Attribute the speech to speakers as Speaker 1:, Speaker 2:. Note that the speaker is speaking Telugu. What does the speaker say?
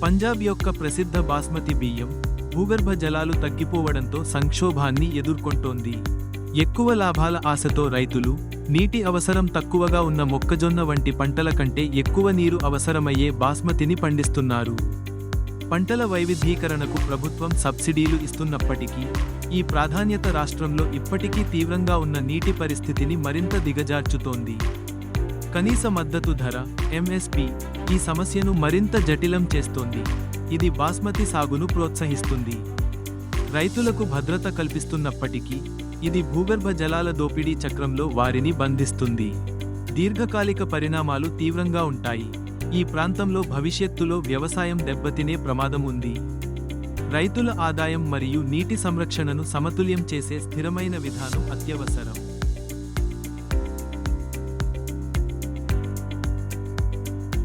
Speaker 1: పంజాబ్ యొక్క ప్రసిద్ధ బాస్మతి బియ్యం భూగర్భ జలాలు తగ్గిపోవడంతో సంక్షోభాన్ని ఎదుర్కొంటోంది. ఎక్కువ లాభాల ఆశతో రైతులు నీటి అవసరం తక్కువగా ఉన్న మొక్కజొన్న వంటి పంటల కంటే ఎక్కువ నీరు అవసరమయ్యే బాస్మతిని పండిస్తున్నారు. పంటల వైవిధ్యీకరణకు ప్రభుత్వం సబ్సిడీలు ఇస్తున్నప్పటికీ ఈ ప్రాధాన్యత రాష్ట్రంలో ఇప్పటికీ తీవ్రంగా ఉన్న నీటి పరిస్థితిని మరింత దిగజార్చుతోంది. కనీస మద్దతు ధర (MSP) ఈ సమస్యను మరింత జటిలం చేస్తోంది. ఇది బాస్మతి సాగును ప్రోత్సహిస్తుంది, రైతులకు భద్రత కల్పిస్తున్నప్పటికీ ఇది భూగర్భ జలాల దోపిడీ చక్రంలో వారిని బంధిస్తుంది. దీర్ఘకాలిక పరిణామాలు తీవ్రంగా ఉంటాయి. ఈ ప్రాంతంలో భవిష్యత్తులో వ్యవసాయం దెబ్బతినే ప్రమాదం ఉంది. రైతుల ఆదాయం మరియు నీటి సంరక్షణను సమతుల్యం చేసే స్థిరమైన విధానం అత్యవసరం.